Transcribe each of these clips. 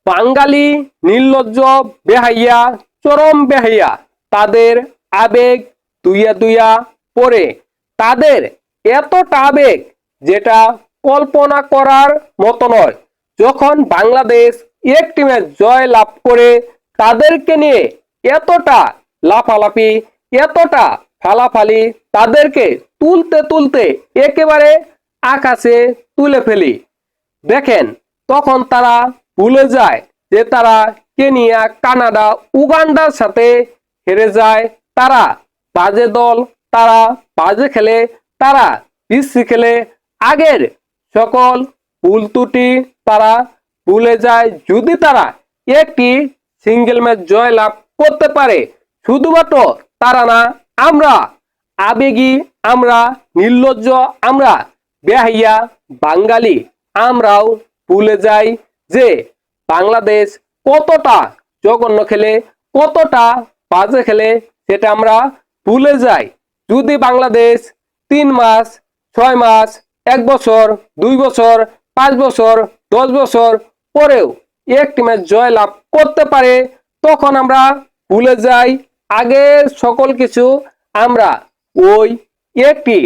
বাঙালি নির্লজ্জ বেহাইয়া, চরম বেহাইয়া। তাদের আবেগ দুইয়া দুইয়া পড়ে, তাদের এতটা আবেগ যেটা কল্পনা করার মতো নয়। যখন বাংলাদেশ একটি ম্যাচ জয় লাভ করে, তাদেরকে নিয়ে এতটা লাফালাফি, এতটা ফালাফালি, তাদেরকে তুলতে তুলতে একেবারে আকাশে তুলে ফেলি। দেখেন, তখন তারা ভুলে যায় যে তারা কেনিয়া, কানাডা, উগান্ডার সাথে হেরে যায়। তারা বাজে দল, তারা বাজে খেলে, তারা বিশ্রী খেলে। আগের সকল ভুল ত্রুটি তারা ভুলে যায়। যদি তারা একটি সিঙ্গেল ম্যাচ জয় লাভ করতে পারে, শুধুমাত্র তারা না, আমরা আবেগী, আমরা নির্লজ্জ, আমরা বেহাইয়া বাঙালি, আমরাও ভুলে যাই যে বাংলাদেশ কতটা জঘন্য খেলে, কতটা বাজে খেলে, সেটা আমরা ভুলে যাই। যদি বাংলাদেশ 3 মাস, 6 মাস, 1 বছর, 2 বছর, 5 বছর, 10 বছর পরেও একটি ম্যাচ জয় লাভ করতে পারে, তখন আমরা ভুলে যাই আগের সকল কিছু। আমরা ওই একটি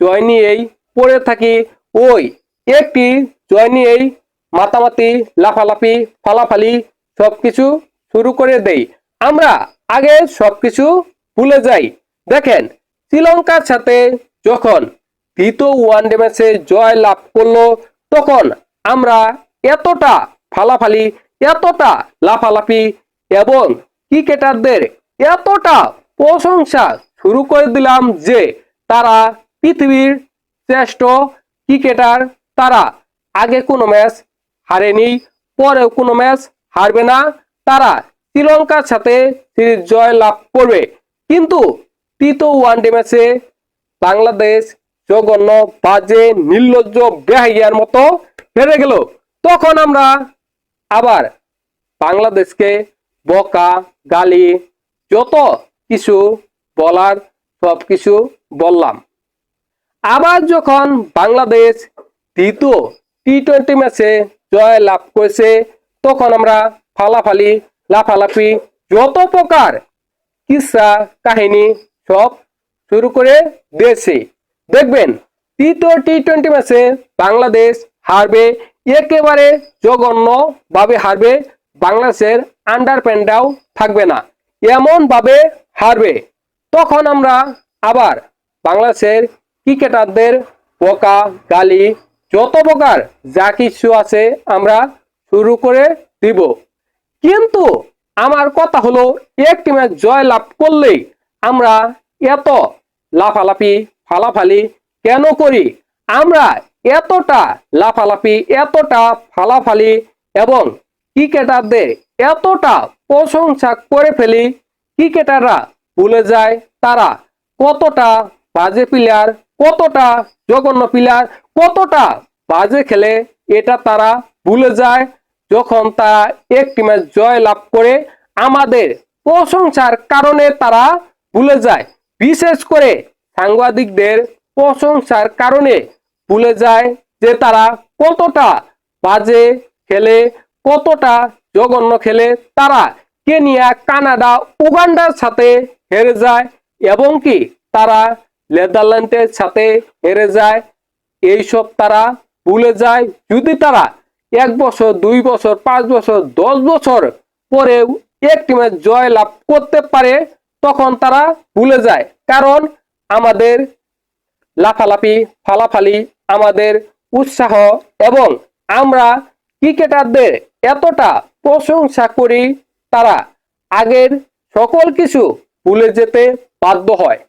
জয় নিয়েই পড়ে থাকি, ওই একটি জয় নিয়েই মাতামাতি, লাফালাফি, ফালাফালি সবকিছু শুরু করে দেই। আমরা আগে সবকিছু ভুলে যাই। দেখেন, শ্রীলঙ্কার সাথে যখন দ্বিতীয় ওয়ানডে ম্যাচে জয় লাভ করলো, তখন আমরা এতটা ফালাফালি, এতটা লাফালাফি এবং ক্রিকেটারদের এতটা প্রশংসা শুরু করে দিলাম যে তারা পৃথিবীর শ্রেষ্ঠ ক্রিকেটার। তারা আগে কোনো ম্যাচ হারেনি, পরেও কোনো ম্যাচ হারবে না। তারা শ্রীলঙ্কার সাথে সিরিজ জয় লাভ করবে। কিন্তু তৃতীয় ওয়ানডে ম্যাচে বাংলাদেশ জঘন্য, বাজে, নির্লজ্জ, বেহাইয়ার মতো হেরে গেল। তখন আমরা আবার বাংলাদেশকে বকা, গালি, যত কিছু বলার সব কিছু বললাম। আবার যখন বাংলাদেশ দ্বিতীয় টি-20 ম্যাচে জয় লাভ করেছে, তখন আমরা ফালাফালি, লাফালাফি, যত প্রকার কিসসা কাহিনী সব শুরু করে দিয়েছি। দেখবেন, তৃতীয় টি-20 ম্যাচে বাংলাদেশ হারবে, একেবারে জঘন্য ভাবে হারবে। বাংলাদেশের আন্ডার প্যান্ডাও থাকবে না, এমন ভাবে হারবে। তখন আমরা আবার বাংলাদেশের ক্রিকেটারদের বকা, গালি, যত প্রকার যা কিছু আছে আমরা শুরু করে দিব। কিন্তু আমার কথা হলো, একটি ম্যাচ জয় লাভ করলেই আমরা এত লাফালাফি, ফালাফালি কেন করি? আমরা এতটা লাফালাফি, এতটা ফালাফালি এবং ক্রিকেটারদের এতটা প্রশংসা করে ফেলি, ক্রিকেটাররা ভুলে যায় তারা কতটা বাজে প্লেয়ার, কতটা জঘন্য প্লেয়ার, কতটা বাজে খেলে। এটা তারা ভুলে যায় যখন তারা একটি ম্যাচ জয় লাভ করে। আমাদের প্রশংসার কারণে তারা ভুলে যায়, বিশেষ করে সাংবাদিকদের প্রশংসার কারণে ভুলে যায় যে তারা কতটা বাজে খেলে, কতটা জঘন্য খেলে। তারা কেনিয়া, কানাডা, উগান্ডার সাথে হেরে যায় এবং কি তারা নেদারল্যান্ডের সাথে হেরে যায়। এইসব তারা ভুলে যায়। যদি তারা 1 বছর, 2 বছর, 5 বছর, 10 বছর পরেও একটি ম্যাচ জয় লাভ করতে পারে, তখন তারা ভুলে যায়। কারণ আমাদের লাফালাফি, ফালাফালি, আমাদের উৎসাহ এবং আমরা ক্রিকেটারদের এতটা প্রশংসা করি, তারা আগের সকল কিছু ভুলে যেতে বাধ্য হয়।